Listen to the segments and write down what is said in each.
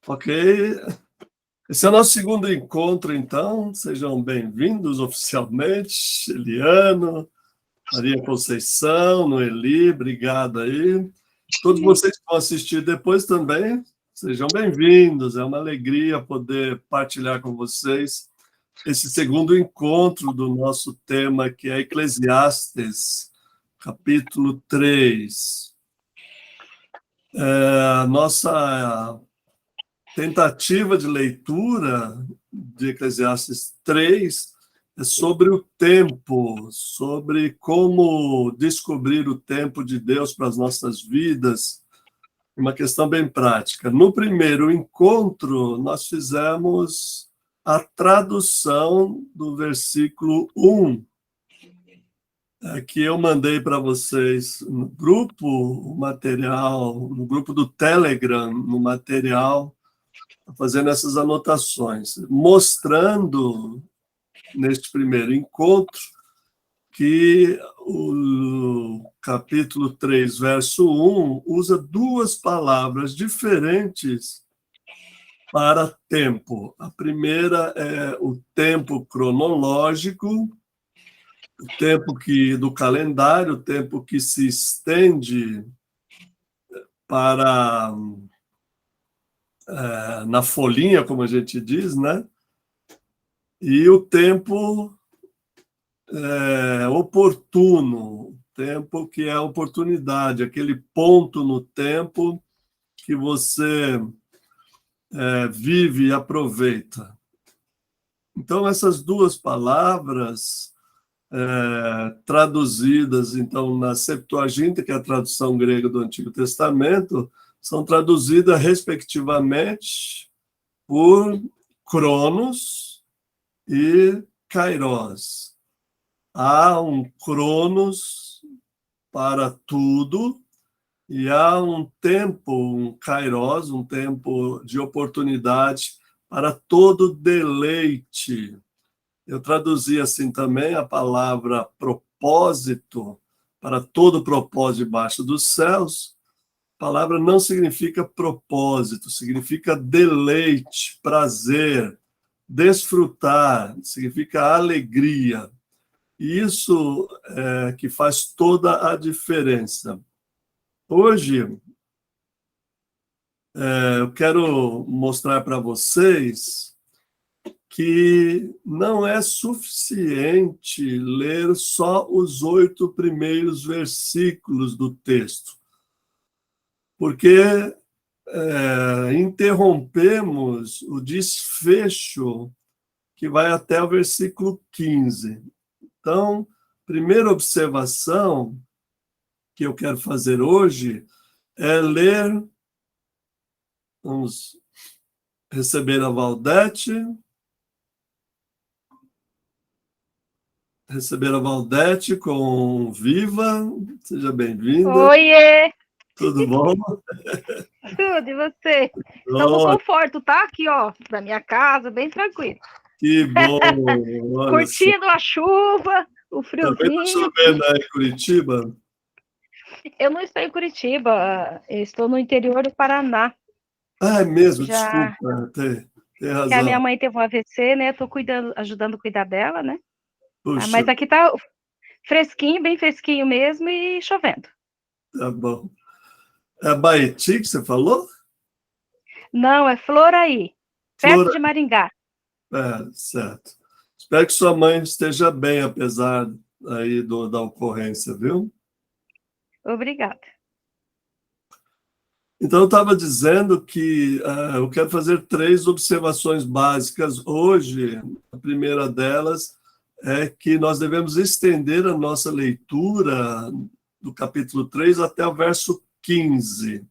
Ok. Esse é o nosso segundo encontro, então. Sejam bem-vindos oficialmente. Eliano, Maria Conceição, Noeli, obrigado aí. Todos vocês que vão assistir depois também, sejam bem-vindos. É uma alegria poder partilhar com vocês esse segundo encontro do nosso tema, que é Eclesiastes, capítulo 3. A nossa tentativa de leitura de Eclesiastes 3 é sobre o tempo, sobre como descobrir o tempo de Deus para as nossas vidas, uma questão bem prática. No primeiro encontro, nós fizemos a tradução do versículo 1, que eu mandei para vocês no grupo, o material, no grupo do Telegram, no material, fazendo essas anotações, mostrando, neste primeiro encontro, que o capítulo 3, verso 1, usa duas palavras diferentes para tempo. A primeira é o tempo cronológico, o tempo do calendário, o tempo que se estende para na folhinha, como a gente diz, né? E o tempo oportuno, tempo que é a oportunidade, aquele ponto no tempo que você vive e aproveita. Então, essas duas palavras traduzidas, então, na Septuaginta, que é a tradução grega do Antigo Testamento, são traduzidas, respectivamente, por Cronos e Kairos. Há um Cronos para tudo e há um tempo, um Kairos, um tempo de oportunidade para todo deleite. Eu traduzi assim também a palavra propósito, para todo propósito debaixo dos céus. A palavra não significa propósito, significa deleite, prazer, desfrutar, significa alegria. E isso é que faz toda a diferença. Hoje, eu quero mostrar para vocês que não é suficiente ler só os 8 primeiros versículos do texto, porque interrompemos o desfecho que vai até o versículo 15. Então, primeira observação que eu quero fazer hoje é ler. Vamos receber a Valdete. Receber a Valdete com Viva. Seja bem-vinda. Oiê! Tudo bom? Tudo, e você? Estou no Oh, conforto, tá? Aqui, ó, da minha casa, bem tranquilo. que bom! Olha só. Curtindo a chuva, o Também está friozinho. chovendo aí em Curitiba? Eu não estou em Curitiba, eu estou no interior do Paraná. Ah, é mesmo, Já desculpa, tem que a minha razão. mãe teve um AVC, né? Estou ajudando a cuidar dela, né? Puxa, Mas aqui tá fresquinho, bem fresquinho mesmo e chovendo. tá bom. É Baeti que você falou? Não, é Floraí, perto Flora, de Maringá. certo. Espero que sua mãe esteja bem, apesar aí da ocorrência, viu? Obrigada. Então, eu estava dizendo que eu quero fazer 3 observações básicas hoje. A primeira delas é que nós devemos estender a nossa leitura do capítulo 3 até o verso 15.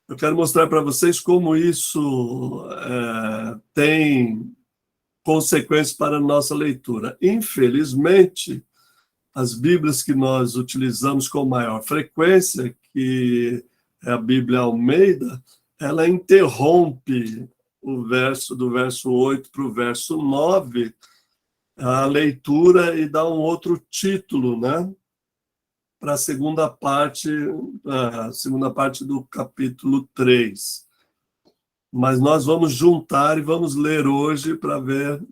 Eu quero mostrar para vocês como isso tem consequências para a nossa leitura. Infelizmente, as Bíblias que nós utilizamos com maior frequência, que é a Bíblia Almeida, ela interrompe o verso do verso 8 para o verso 9, a leitura, e dá um outro título, né? Para a segunda parte do capítulo 3. mas nós vamos juntar e vamos ler hoje para ver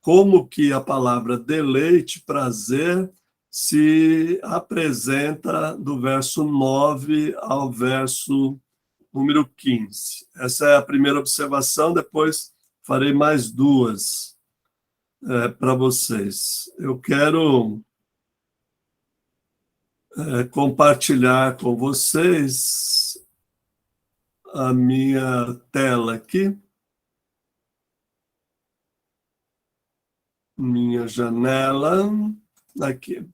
como que a palavra deleite, prazer, se apresenta do verso 9 ao verso número 15. Essa é a primeira observação, depois farei mais duas para vocês. Eu quero compartilhar com vocês a minha tela aqui, minha janela, aqui.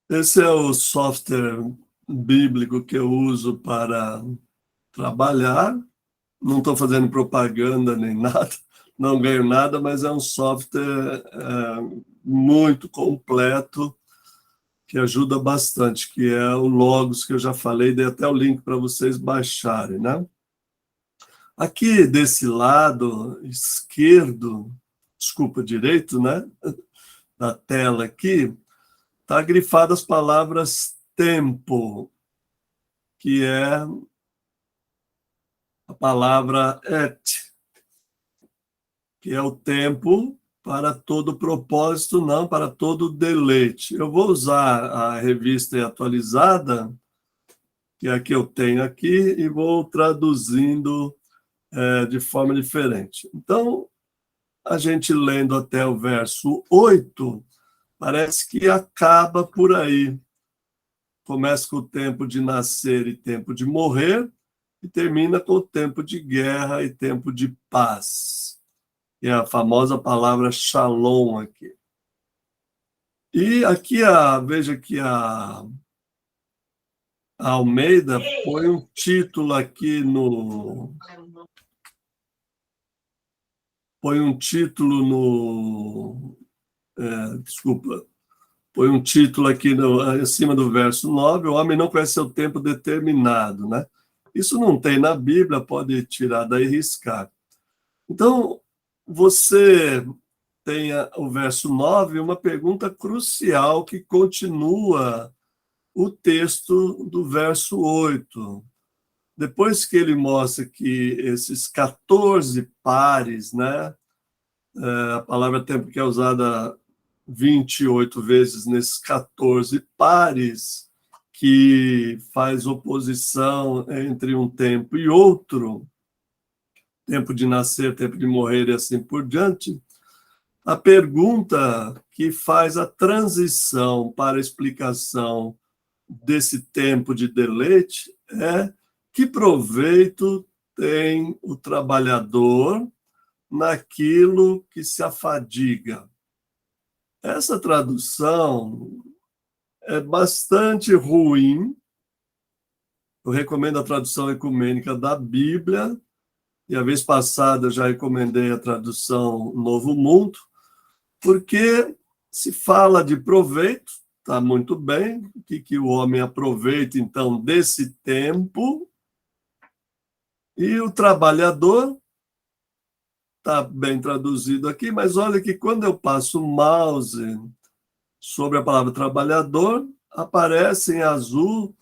Esse é o software bíblico que eu uso para trabalhar. Não estou fazendo propaganda nem nada, não ganho nada, mas é um software muito completo, que ajuda bastante, que é o Logos, que eu já falei, dei até o link para vocês baixarem, né? Aqui desse lado esquerdo, desculpa, direito, né? Da tela aqui, está grifado as palavras tempo, que é a palavra et, que é o tempo para todo propósito, não para todo deleite. Eu vou usar a revista atualizada, que é a que eu tenho aqui, e vou traduzindo de forma diferente. Então, a gente lendo até o verso 8, parece que acaba por aí. Começa com o tempo de nascer e tempo de morrer, e termina com o tempo de guerra e tempo de paz. Que é a famosa palavra shalom aqui. E aqui, veja que a Almeida põe um título aqui no... Põe um título no... desculpa. Põe um título aqui acima do verso 9, o homem não conhece seu tempo determinado, né? Isso não tem na Bíblia, pode tirar daí e riscar. Então, você tem o verso 9, uma pergunta crucial que continua o texto do verso 8. Depois que ele mostra que esses 14 pares, né? A palavra tempo que é usada 28 vezes nesses 14 pares, que faz oposição entre um tempo e outro, tempo de nascer, tempo de morrer e assim por diante, a pergunta que faz a transição para a explicação desse tempo de deleite é: que proveito tem o trabalhador naquilo que se afadiga? Essa tradução é bastante ruim. Eu recomendo a tradução ecumênica da Bíblia, e a vez passada eu já recomendei a tradução Novo Mundo, porque se fala de proveito, está muito bem, o que o homem aproveita, então, desse tempo, e o trabalhador, está bem traduzido aqui, mas olha que quando eu passo o mouse sobre a palavra trabalhador, aparece em azul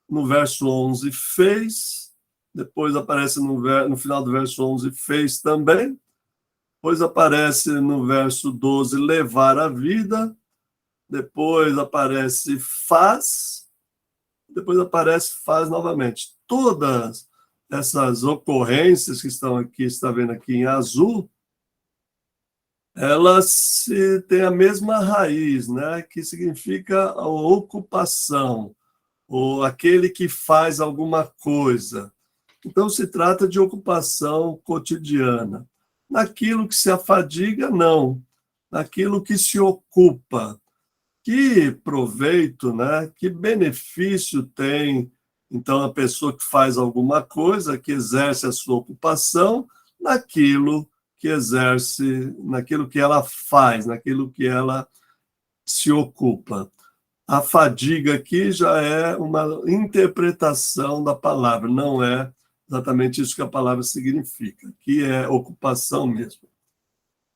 no verso 11, fez, depois aparece no final do verso 11, fez também, depois aparece no verso 12, levar a vida, depois aparece faz, depois aparece faz novamente. Todas essas ocorrências que estão aqui, está vendo aqui em azul, elas têm a mesma raiz, né? Que significa a ocupação, ou aquele que faz alguma coisa. Então, se trata de ocupação cotidiana. Naquilo que se afadiga, não. Naquilo que se ocupa. Que proveito, né? Que benefício tem, então, a pessoa que faz alguma coisa, que exerce a sua ocupação, naquilo que exerce, naquilo que ela faz, naquilo que ela se ocupa. A fadiga aqui já é uma interpretação da palavra, não é exatamente isso que a palavra significa, que é ocupação mesmo.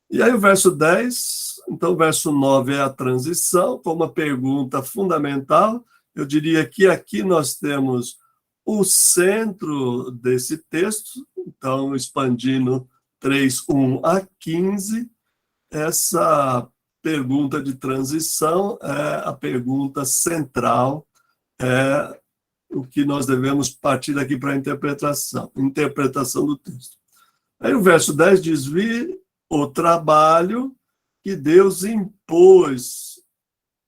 E aí o verso 10, então o verso 9 é a transição, com uma pergunta fundamental. Eu diria que aqui nós temos o centro desse texto, então, expandindo 3:1 a 15, essa pergunta de transição é a pergunta central, é o que nós devemos partir daqui para a interpretação do texto. Aí o verso 10 diz: vi o trabalho que Deus impôs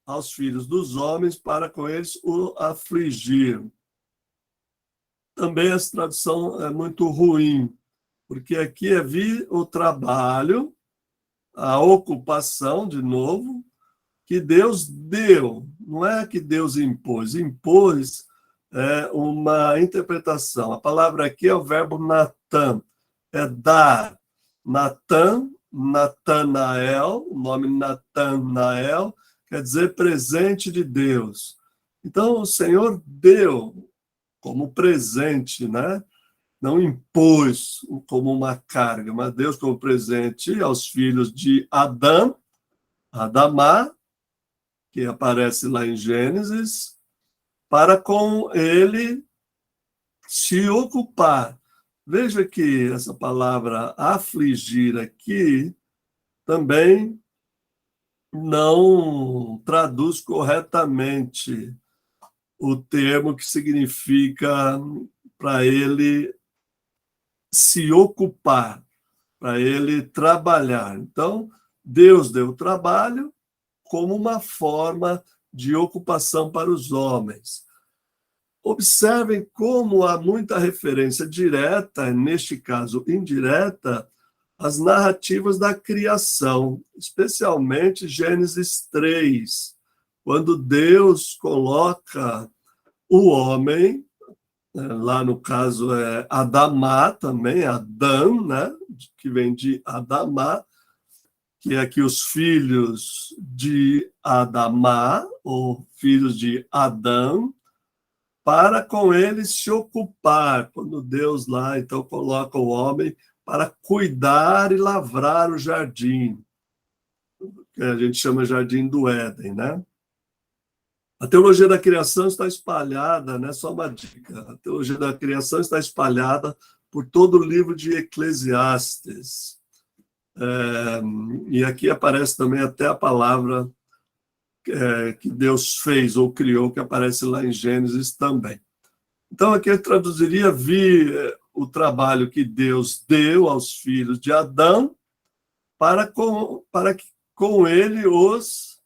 aos filhos dos homens para com eles o afligir. Também essa tradução é muito ruim, porque aqui é vi o trabalho, a ocupação, de novo, que Deus deu. Não é que Deus impôs. Impôs é uma interpretação. A palavra aqui é o verbo natan, é dar. Natan, Natanael, o nome Natanael, quer dizer presente de Deus. Então, o Senhor deu como presente, né? Não impôs como uma carga, mas Deus como presente aos filhos de Adão, Adamá, que aparece lá em Gênesis, para com ele se ocupar. Veja que essa palavra afligir aqui também não traduz corretamente o termo que significa para ele se ocupar, para ele trabalhar. Então, Deus deu trabalho como uma forma de ocupação para os homens. Observem como há muita referência direta, neste caso indireta, às narrativas da criação, especialmente Gênesis 3, quando Deus coloca o homem, lá no caso é Adamá também, Adão, né, que vem de Adamá, que é aqui os filhos de Adamá, ou filhos de Adão, para com eles se ocupar, quando Deus lá então coloca o homem para cuidar e lavrar o jardim, que a gente chama Jardim do Éden, né? A teologia da criação está espalhada, né? Só uma dica, a teologia da criação está espalhada por todo o livro de Eclesiastes. E aqui aparece também até a palavra que Deus fez ou criou, que aparece lá em Gênesis também. Então, aqui eu traduziria: vi o trabalho que Deus deu aos filhos de Adão para que com ele os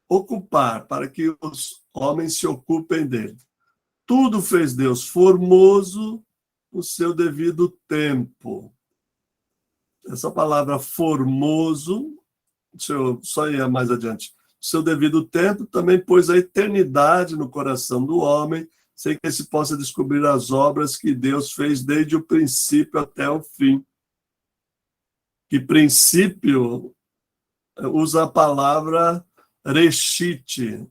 ocupar, para que os homens se ocupem dele. Tudo fez Deus formoso no seu devido tempo. Essa palavra formoso, deixa eu só ir mais adiante. Seu devido tempo também pôs a eternidade no coração do homem, sem que se possa descobrir as obras que Deus fez desde o princípio até o fim. Que princípio usa a palavra reshit,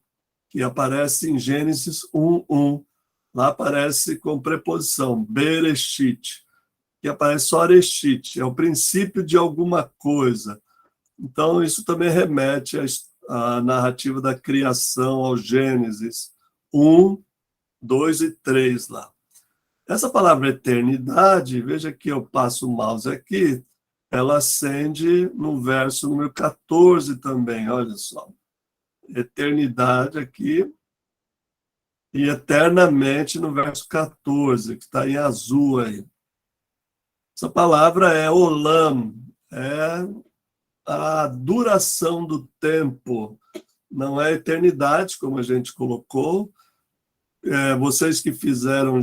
que aparece em Gênesis 1:1. Lá aparece com preposição, bereshit, que aparece só reshit, é o princípio de alguma coisa. Então, isso também remete à narrativa da criação, ao Gênesis 1, 2 e 3 lá. Essa palavra eternidade, veja que eu passo o mouse aqui, ela acende no verso número 14 também, olha só. Eternidade aqui, e eternamente no verso 14, que está em azul aí. Essa palavra é olam, é a duração do tempo, não é eternidade, como a gente colocou. Vocês que fizeram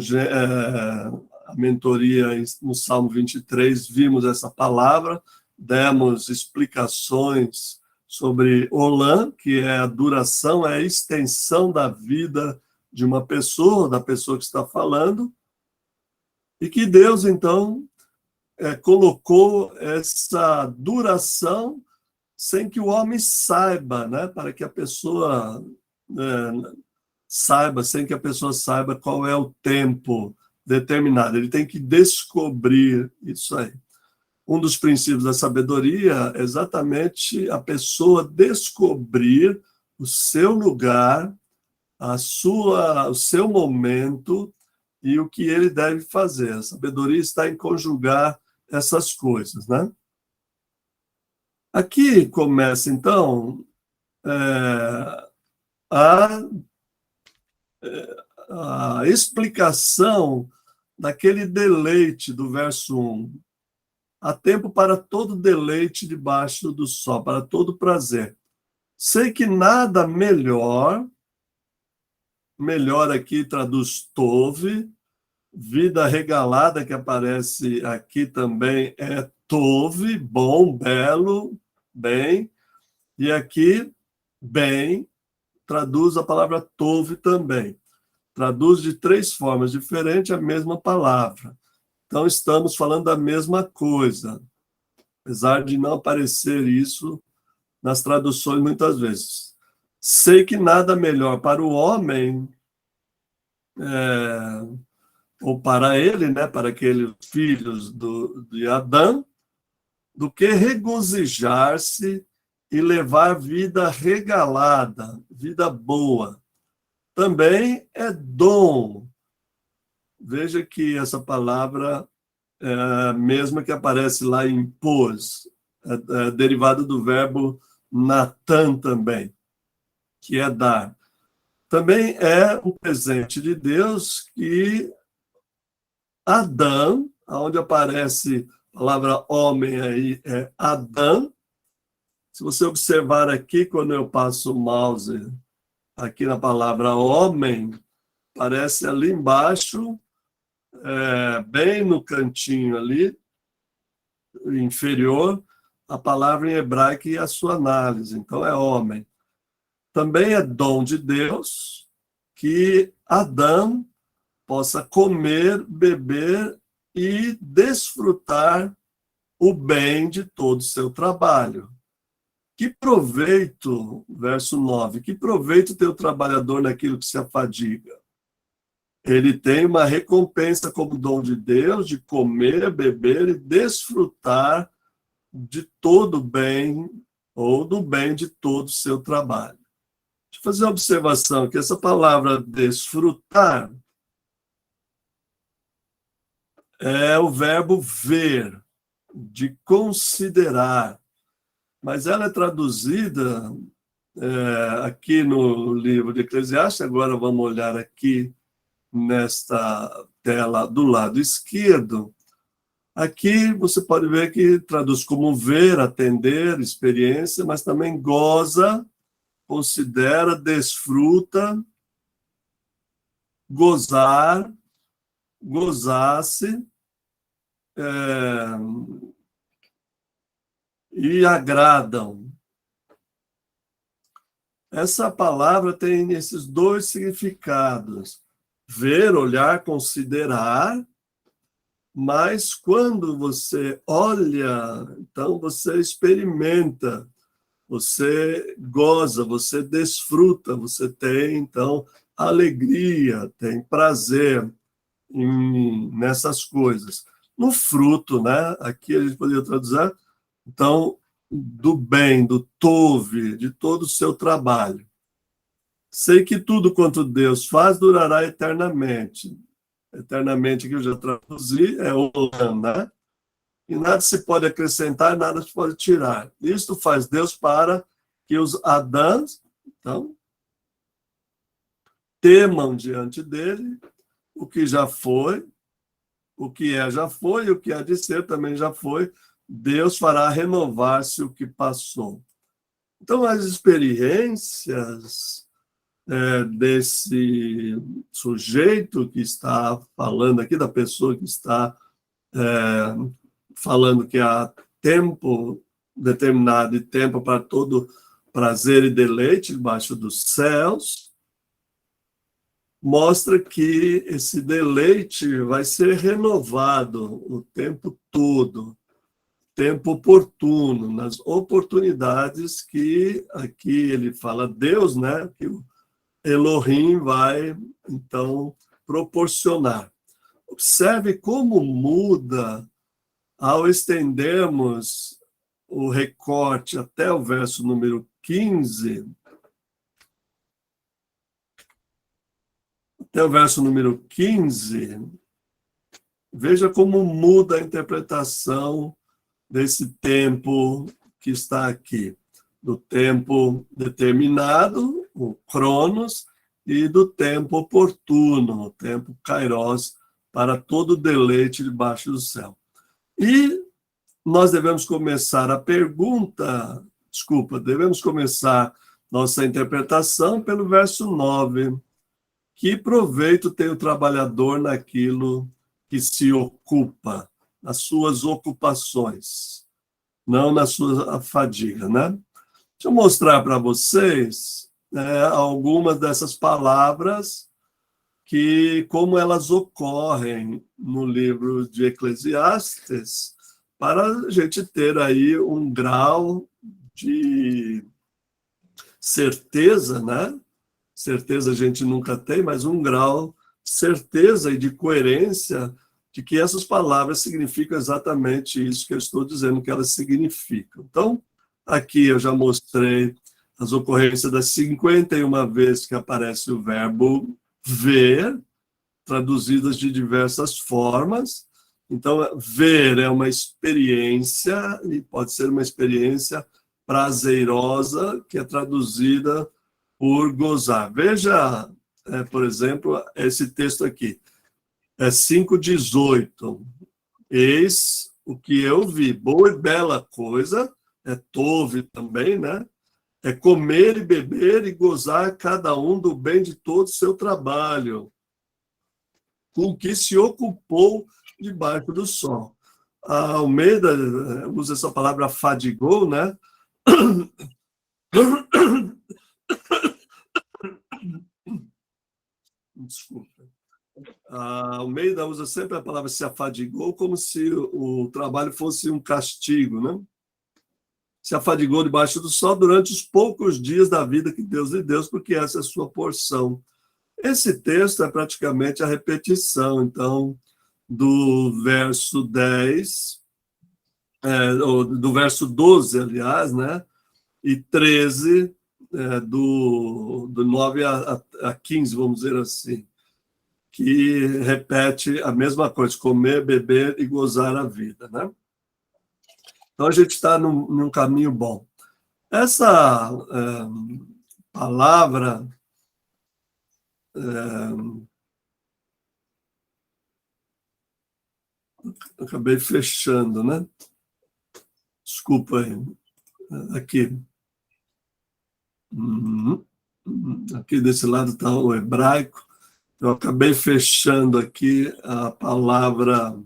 a mentoria no Salmo 23, vimos essa palavra, demos explicações sobre olam, que é a duração, é a extensão da vida de uma pessoa, da pessoa que está falando, e que Deus, então, colocou essa duração sem que o homem saiba, né? Para que a pessoa saiba, sem que a pessoa saiba qual é o tempo determinado. Ele tem que descobrir isso aí. Um dos princípios da sabedoria é exatamente a pessoa descobrir o seu lugar, o seu momento e o que ele deve fazer. A sabedoria está em conjugar essas coisas, né? Aqui começa, então, a explicação daquele deleite do verso 1. Há tempo para todo deleite debaixo do sol, para todo prazer. Sei que nada melhor aqui traduz tove, vida regalada que aparece aqui também é tove, bom, belo, bem, e aqui bem traduz a palavra tove também. Traduz de 3 formas diferentes a mesma palavra. Então, estamos falando da mesma coisa, apesar de não aparecer isso nas traduções muitas vezes. Sei que nada melhor para o homem, ou para ele, né, para aqueles filhos de Adão, do que regozijar-se e levar vida regalada, vida boa. Também é dom. Veja que essa palavra é a mesma que aparece lá em pôs, é derivada do verbo natan também, que é dar. Também é um presente de Deus que Adão, onde aparece a palavra homem aí, é Adão. Se você observar aqui, quando eu passo o mouse aqui na palavra homem, aparece ali embaixo, bem no cantinho ali, inferior, a palavra em hebraico e a sua análise. Então, é homem. Também é dom de Deus que Adão possa comer, beber e desfrutar o bem de todo o seu trabalho. Que proveito, verso 9, que proveito tem o trabalhador naquilo que se afadiga? Ele tem uma recompensa como dom de Deus, de comer, beber e desfrutar de todo o bem, ou do bem de todo o seu trabalho. Deixa eu fazer uma observação, que essa palavra desfrutar é o verbo ver, de considerar, mas ela é traduzida aqui no livro de Eclesiastes, agora vamos olhar aqui nesta tela do lado esquerdo. Aqui você pode ver que traduz como ver, atender, experiência, mas também goza, considera, desfruta, gozar, gozar-se, e agradam. Essa palavra tem esses 2 significados: ver, olhar, considerar, mas quando você olha, então você experimenta, você goza, você desfruta, você tem, então, alegria, tem prazer nessas coisas. No fruto, né? Aqui a gente poderia traduzir, então, do bem, do tove, de todo o seu trabalho. Sei que tudo quanto Deus faz durará eternamente. Eternamente, que eu já traduzi, é olam, né? E nada se pode acrescentar, nada se pode tirar. Isto faz Deus para que os Adãs, então, temam diante dele o que já foi, o que é já foi, e o que há de ser também já foi. Deus fará renovar-se o que passou. Então, as experiências desse sujeito que está falando aqui, da pessoa que está falando que há tempo determinado e tempo para todo prazer e deleite debaixo dos céus, mostra que esse deleite vai ser renovado o tempo todo, tempo oportuno, nas oportunidades que aqui ele fala Deus, né? Que o Elohim vai, então, proporcionar. Observe como muda ao estendermos o recorte até o verso número 15. até o verso número 15, veja como muda a interpretação desse tempo que está aqui, do tempo determinado, o Cronos, e do tempo oportuno, o tempo Kairos, para todo deleite debaixo do céu. E nós devemos começar devemos começar nossa interpretação pelo verso 9. Que proveito tem o trabalhador naquilo que se ocupa, nas suas ocupações, não na sua fadiga, né? Deixa eu mostrar para vocês algumas dessas palavras como elas ocorrem no livro de Eclesiastes, para a gente ter aí um grau de certeza, né? Certeza a gente nunca tem, mas um grau de certeza e de coerência de que essas palavras significam exatamente isso que eu estou dizendo que elas significam. Então, aqui eu já mostrei as ocorrências das 51 vezes que aparece o verbo ver, traduzidas de diversas formas. Então, ver é uma experiência, e pode ser uma experiência prazerosa, que é traduzida por gozar. Veja, por exemplo, esse texto aqui. É 5:18. Eis o que eu vi, boa e bela coisa, tove também, né? É comer e beber e gozar cada um do bem de todo o seu trabalho, com que se ocupou debaixo do sol. A Almeida usa essa palavra fadigou, né? Desculpa. A Almeida usa sempre a palavra se afadigou como se o trabalho fosse um castigo, né? Se afadigou debaixo do sol durante os poucos dias da vida que Deus lhe deu, porque essa é a sua porção. Esse texto é praticamente a repetição, então, do verso 10, do verso 12, aliás, né? E 13, do 9 a 15, vamos dizer assim, que repete a mesma coisa, comer, beber e gozar a vida, né? Então, a gente está num caminho bom. Essa palavra acabei fechando, né? Desculpa aí. Aqui. Aqui desse lado está o hebraico. Eu acabei fechando aqui a palavra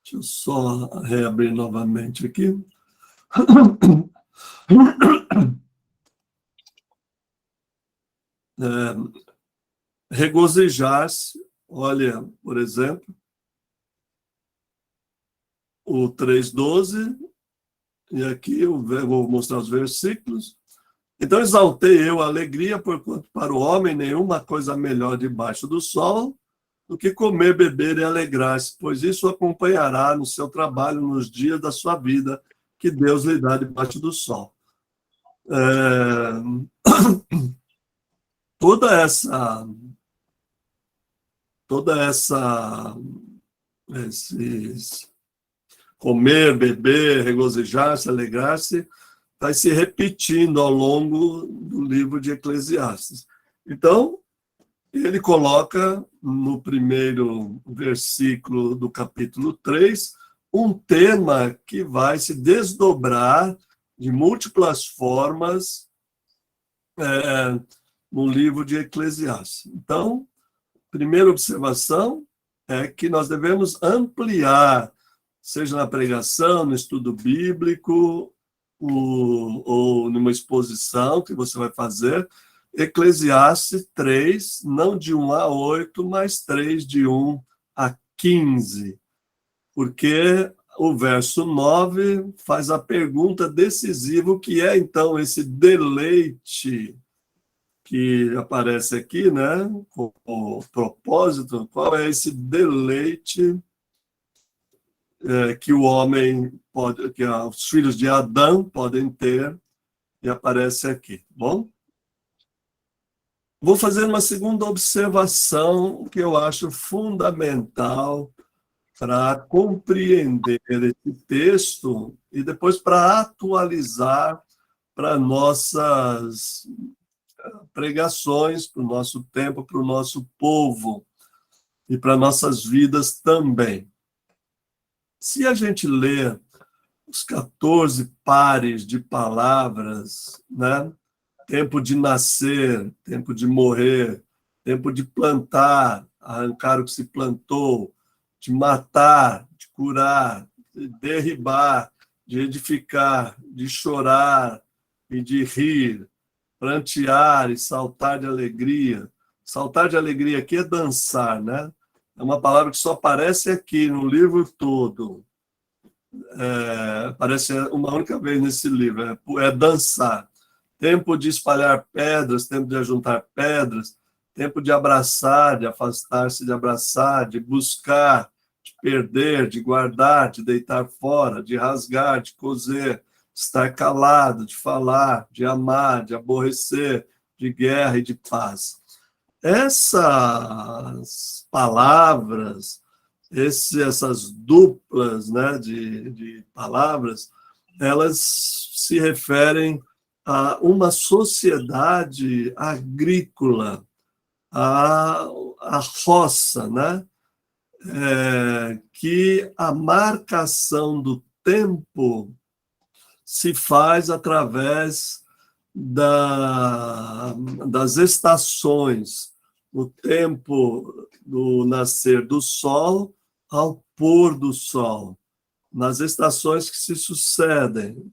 deixa eu só reabrir novamente aqui. Regozijar-se, olha, por exemplo, o 3:12, e aqui eu vou mostrar os versículos. Então exaltei eu a alegria, porquanto para o homem nenhuma coisa melhor debaixo do sol do que comer, beber e alegrar-se, pois isso o acompanhará no seu trabalho nos dias da sua vida, que Deus lhe dá debaixo do sol. Toda esses comer, beber, regozijar-se, alegrar-se, vai se repetindo ao longo do livro de Eclesiastes. Então, ele coloca no primeiro versículo do capítulo 3 um tema que vai se desdobrar de múltiplas formas no livro de Eclesiastes. Então, primeira observação é que nós devemos ampliar, seja na pregação, no estudo bíblico, ou numa exposição que você vai fazer, Eclesiastes 3, não de 1 a 8, mas 3, de 1 a 15. Porque o verso 9 faz a pergunta decisiva, o que é, então, esse deleite que aparece aqui, né? Com o propósito, qual é esse deleite que o homem pode, que os filhos de Adão podem ter, e aparece aqui. Bom, vou fazer uma segunda observação que eu acho fundamental para compreender esse texto e depois para atualizar para nossas pregações, para o nosso tempo, para o nosso povo e para nossas vidas também. Se a gente lê os 14 pares de palavras, né? Tempo de nascer, tempo de morrer, tempo de plantar, arrancar o que se plantou, de matar, de curar, de derribar, de edificar, de chorar e de rir, prantear e saltar de alegria. Saltar de alegria aqui é dançar, né? É uma palavra que só aparece aqui no livro todo. Aparece uma única vez nesse livro, é dançar. Tempo de espalhar pedras, tempo de ajuntar pedras, tempo de abraçar, de afastar-se de abraçar, de buscar, de perder, de guardar, de deitar fora, de rasgar, de coser, de estar calado, de falar, de amar, de aborrecer, de guerra e de paz. Essas palavras, essas duplas, né, de palavras, elas se referem a uma sociedade agrícola, a roça, né? Que a marcação do tempo se faz através das estações, o tempo do nascer do sol ao pôr do sol, nas estações que se sucedem.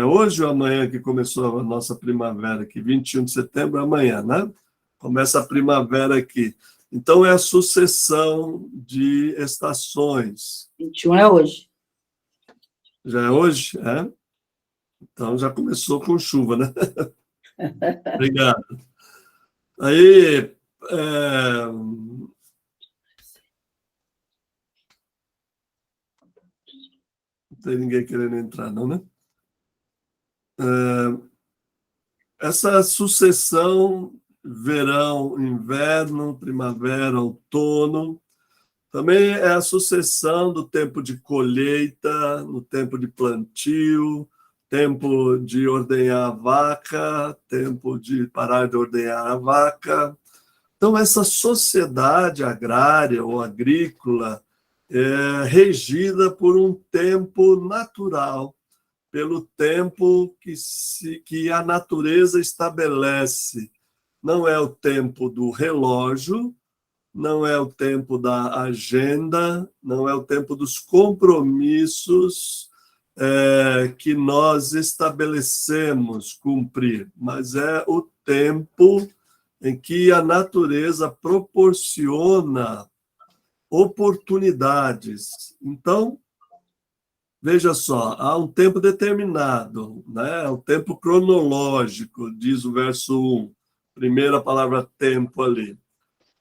Hoje ou amanhã que começou a nossa primavera aqui, 21 de setembro, amanhã, né? Começa a primavera aqui. Então, é a sucessão de estações. 21 é hoje. Já é hoje? É? Então, já começou com chuva, né? Obrigado. Aí, não tem ninguém querendo entrar, não, né? Essa sucessão, verão, inverno, primavera, outono, também é a sucessão do tempo de colheita, no tempo de plantio, tempo de ordenhar a vaca, tempo de parar de ordenhar a vaca. Então, essa sociedade agrária ou agrícola é regida por um tempo natural, pelo tempo que a natureza estabelece. Não é o tempo do relógio, não é o tempo da agenda, não é o tempo dos compromissos que nós estabelecemos cumprir, mas é o tempo em que a natureza proporciona oportunidades. Então, veja só, há um tempo determinado, né? O tempo cronológico, diz o verso 1, primeira palavra tempo ali.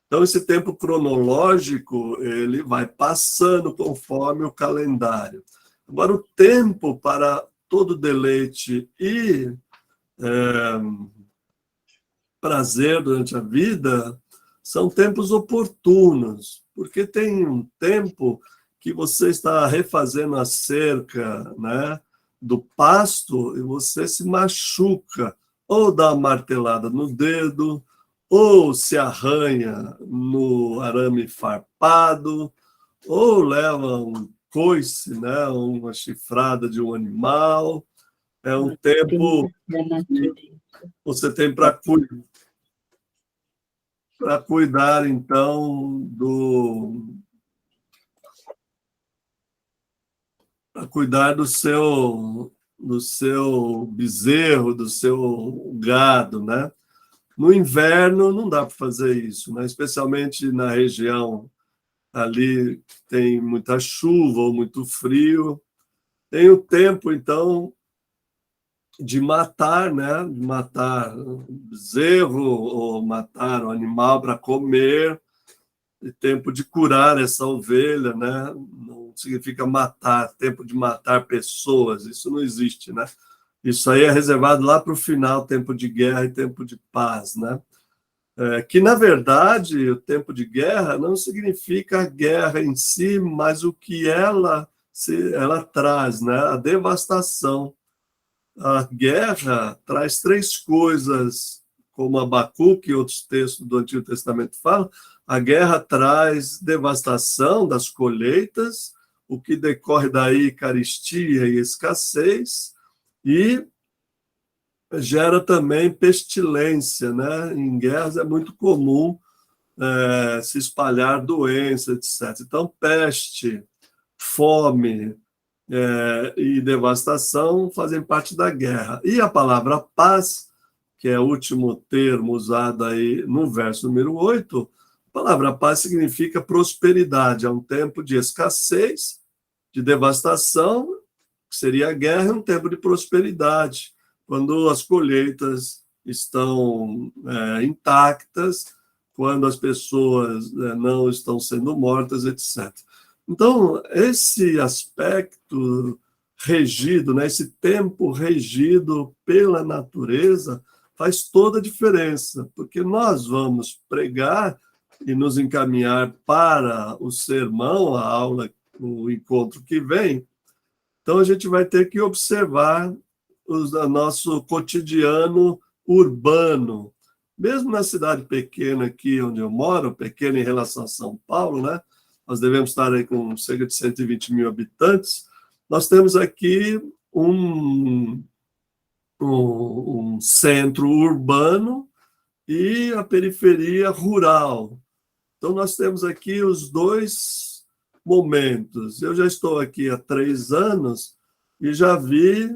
Então, esse tempo cronológico, ele vai passando conforme o calendário. Agora, o tempo para todo deleite e prazer durante a vida são tempos oportunos, porque tem um tempo que você está refazendo a cerca, né, do pasto e você se machuca, ou dá uma martelada no dedo, ou se arranha no arame farpado, ou leva um coice, né, uma chifrada de um animal. É um tempo que você tem para cuidar, então, para cuidar do seu bezerro, do seu gado, né? No inverno não dá para fazer isso, né? Especialmente na região ali que tem muita chuva ou muito frio. Tem o tempo, então, de matar, né? De matar o bezerro ou matar o animal para comer. tempo de curar essa ovelha, né? Não significa matar, tempo de matar pessoas, isso não existe, né? Isso aí é reservado lá para o final, tempo de guerra e tempo de paz, né? Que, na verdade, o tempo de guerra não significa a guerra em si, mas o que ela traz, né? A devastação. A guerra traz três coisas, como Abacuque e outros textos do Antigo Testamento falam. A guerra traz devastação das colheitas, o que decorre daí, carestia e escassez, e gera também pestilência, né? Em guerras é muito comum se espalhar doenças, etc. Então, peste, fome e devastação fazem parte da guerra. E a palavra paz, que é o último termo usado aí no verso número 8, a palavra paz significa prosperidade. É um tempo de escassez, de devastação, que seria a guerra, é um tempo de prosperidade, quando as colheitas estão intactas, quando as pessoas não estão sendo mortas, etc. Então, esse aspecto regido, né, esse tempo regido pela natureza, faz toda a diferença, porque nós vamos pregar e nos encaminhar para o sermão, a aula, o encontro que vem. Então, a gente vai ter que observar o nosso cotidiano urbano. Mesmo na cidade pequena aqui onde eu moro, pequena em relação a São Paulo, né? Nós devemos estar aí com cerca de 120 mil habitantes. Nós temos aqui um centro urbano e a periferia rural. Então, nós temos aqui os dois momentos. Eu já estou aqui há 3 anos e já vi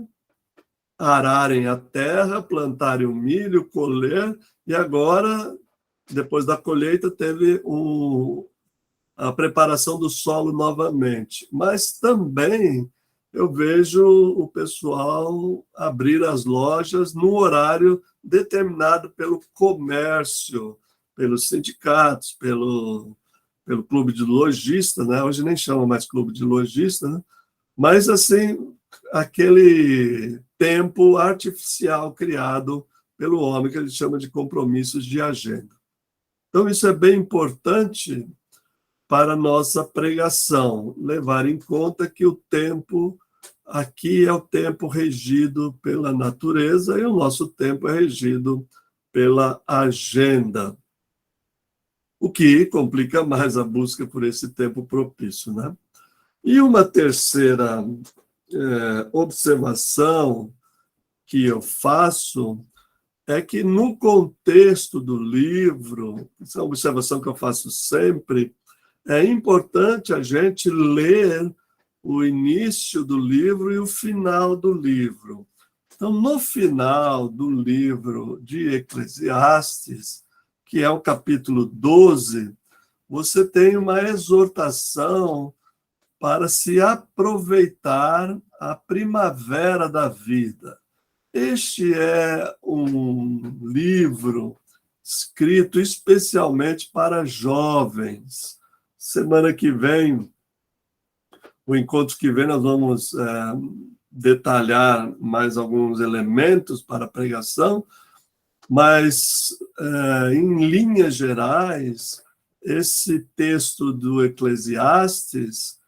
ararem a terra, plantarem o milho, colher, e agora, depois da colheita, teve a preparação do solo novamente. Mas também eu vejo o pessoal abrir as lojas no horário determinado pelo comércio, pelos sindicatos, pelo clube de lojistas, né? Hoje nem chama mais clube de lojistas, né? Mas, assim, aquele tempo artificial criado pelo homem, que ele chama de compromissos de agenda. Então, isso é bem importante para a nossa pregação, levar em conta que o tempo aqui é o tempo regido pela natureza e o nosso tempo é regido pela agenda, o que complica mais a busca por esse tempo propício, né? E uma terceira observação que eu faço é que, no contexto do livro, essa é uma observação que eu faço sempre, é importante a gente ler o início do livro e o final do livro. Então, no final do livro de Eclesiastes, que é o capítulo 12, você tem uma exortação para se aproveitar a primavera da vida. Este é um livro escrito especialmente para jovens. Semana que vem, o encontro que vem, nós vamos detalhar mais alguns elementos para a pregação, mas, em linhas gerais, esse texto do Eclesiastes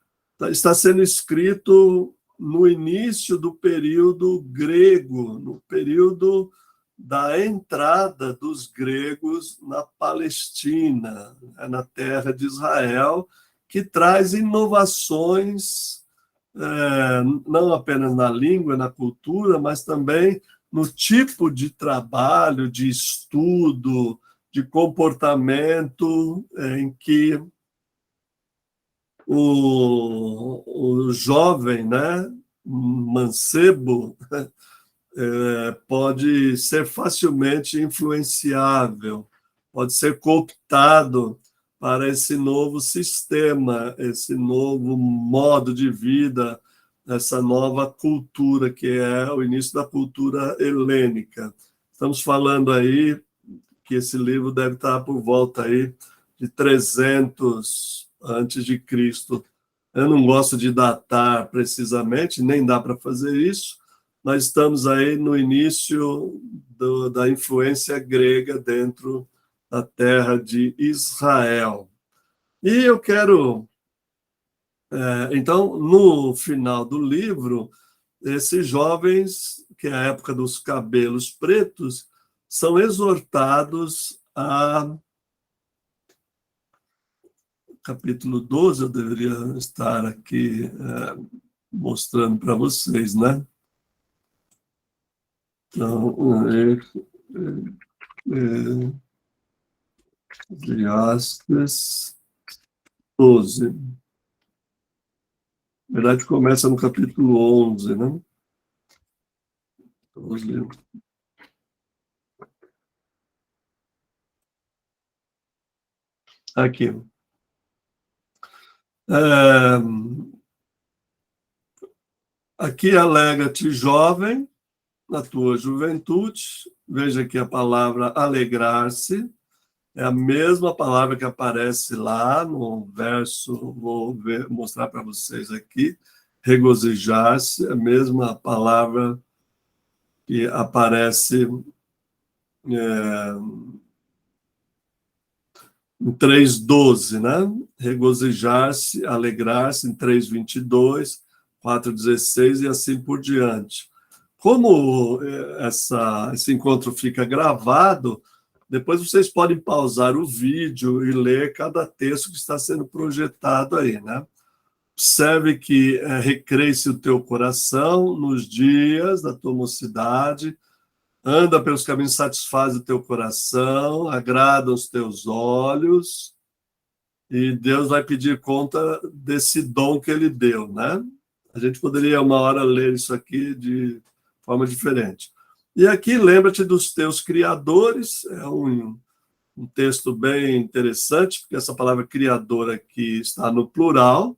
está sendo escrito no início do período grego, no período da entrada dos gregos na Palestina, na terra de Israel, que traz inovações, não apenas na língua, na cultura, mas também no tipo de trabalho, de estudo, de comportamento em que o jovem, né, mancebo, pode ser facilmente influenciável, pode ser cooptado para esse novo sistema, esse novo modo de vida, essa nova cultura, que é o início da cultura helênica. Estamos falando aí que esse livro deve estar por volta aí de 300 antes de Cristo. Eu não gosto de datar precisamente, nem dá para fazer isso. Nós estamos aí no início da influência grega dentro da terra de Israel. E eu quero... então, no final do livro, esses jovens, que é a época dos cabelos pretos, são exortados a... Capítulo 12, eu deveria estar aqui mostrando para vocês, né? Então, Eclesiastes 12. Na verdade, começa no capítulo 11, né? 12. Aqui. Aqui alega-te jovem, na tua juventude. Veja que a palavra alegrar-se é a mesma palavra que aparece lá no verso, mostrar para vocês aqui, regozijar-se, é a mesma palavra que aparece em 3:12, né? Regozijar-se, alegrar-se em 3:22, 4:16 e assim por diante. Como esse encontro fica gravado, depois vocês podem pausar o vídeo e ler cada texto que está sendo projetado aí, né? Observe que recreie-se o teu coração nos dias da tua mocidade, anda pelos caminhos, satisfaz o teu coração, agrada os teus olhos, e Deus vai pedir conta desse dom que ele deu, né? A gente poderia uma hora ler isso aqui de forma diferente. E aqui, lembra-te dos teus criadores, é um texto bem interessante, porque essa palavra criador aqui está no plural.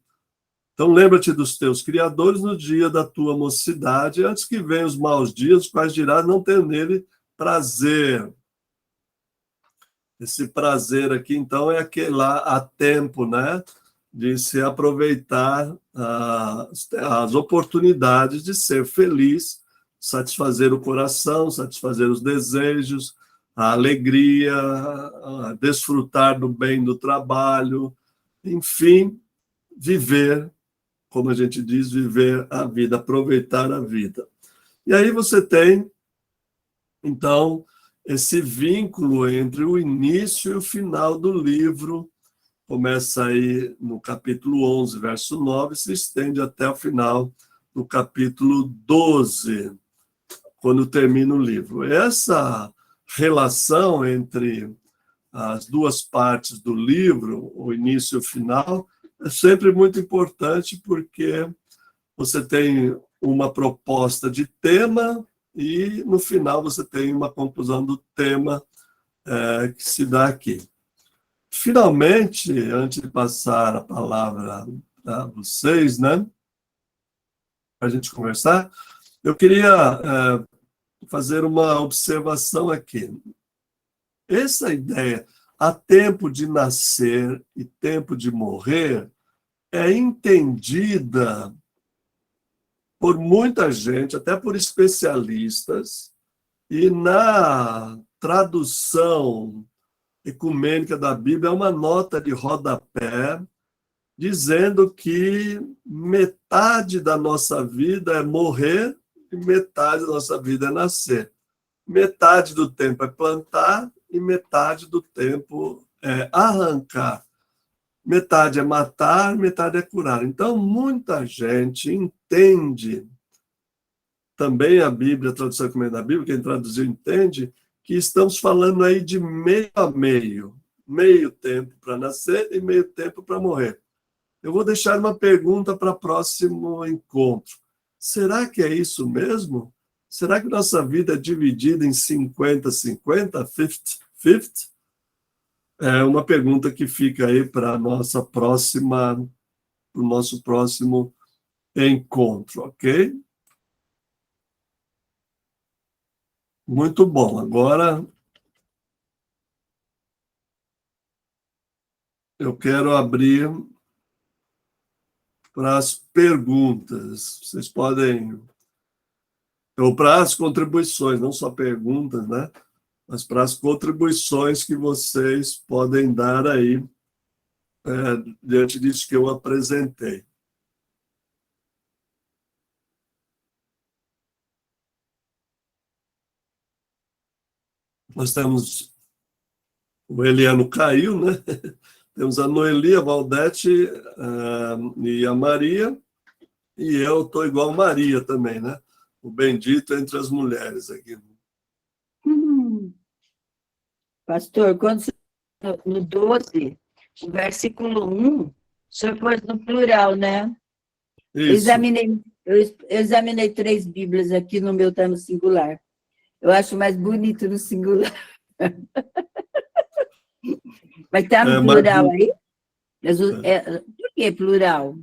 Então, lembra-te dos teus criadores no dia da tua mocidade, antes que venham os maus dias, os quais dirás não ter nele prazer. Esse prazer aqui, então, é aquele lá a tempo, né? De se aproveitar as oportunidades de ser feliz, satisfazer o coração, satisfazer os desejos, a alegria, a desfrutar do bem do trabalho, enfim, viver, como a gente diz, viver a vida, aproveitar a vida. E aí você tem, então, esse vínculo entre o início e o final do livro. Começa aí no capítulo 11, verso 9, se estende até o final do capítulo 12, quando termina o livro. Essa relação entre as duas partes do livro, o início e o final, é sempre muito importante, porque você tem uma proposta de tema e, no final, você tem uma conclusão do tema que se dá aqui. Finalmente, antes de passar a palavra para vocês, né, para a gente conversar, eu queria fazer uma observação aqui. Essa ideia, há tempo de nascer e tempo de morrer, é entendida por muita gente, até por especialistas, e na tradução ecumênica da Bíblia é uma nota de rodapé dizendo que metade da nossa vida é morrer e metade da nossa vida é nascer. Metade do tempo é plantar e metade do tempo é arrancar. Metade é matar, metade é curar. Então, muita gente entende, também a Bíblia, a tradução ecumênica da Bíblia, quem traduziu entende, que estamos falando aí de meio a meio. Meio tempo para nascer e meio tempo para morrer. Eu vou deixar uma pergunta para o próximo encontro. Será que é isso mesmo? Será que nossa vida é dividida em 50-50, 50-50? É uma pergunta que fica aí para o nosso próximo encontro, ok? Muito bom. Agora eu quero abrir para as perguntas. Vocês podem, ou para as contribuições, não só perguntas, né? Mas para as contribuições que vocês podem dar aí, diante disso que eu apresentei. Nós temos, o Eliano caiu, né? Temos a Noeli, a Valdete e a Maria, e eu estou igual Maria também, né? O bendito entre as mulheres aqui. Pastor, quando você, no 12, o versículo 1, o senhor pôs no plural, né? Isso. Eu examinei 3 Bíblias aqui, no meu está no singular. Eu acho mais bonito no singular. Mas está no plural aí? Por que plural?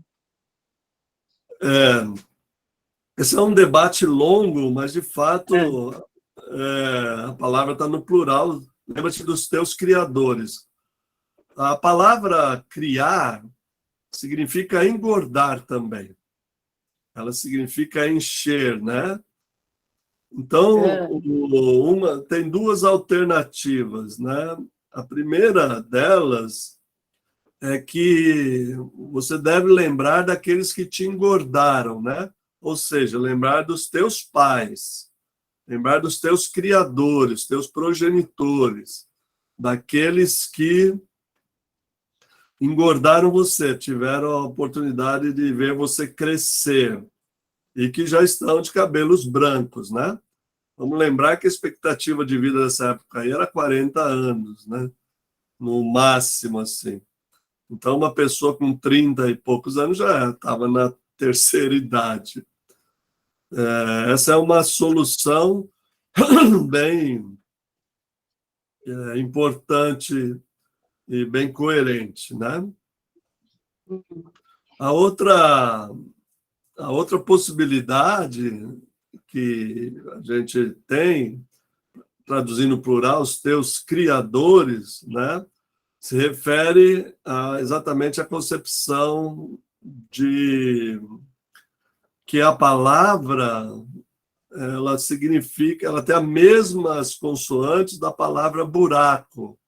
Esse é um debate longo, mas, de fato, a palavra está no plural. Lembra-te dos teus criadores. A palavra criar significa engordar também. Ela significa encher, né? Então, tem 2 alternativas, né? A primeira delas é que você deve lembrar daqueles que te engordaram, né? Ou seja, lembrar dos teus pais, lembrar dos teus criadores, teus progenitores, daqueles que engordaram você, tiveram a oportunidade de ver você crescer e que já estão de cabelos brancos, né? Vamos lembrar que a expectativa de vida dessa época aí era 40 anos, né? No máximo, assim. Então, uma pessoa com 30 e poucos anos já estava na terceira idade. Essa é uma solução bem importante e bem coerente, né? A outra possibilidade que a gente tem, traduzindo no plural, os teus criadores, né? Se refere exatamente à concepção de que a palavra, ela significa, ela tem as mesmas consoantes da palavra buraco,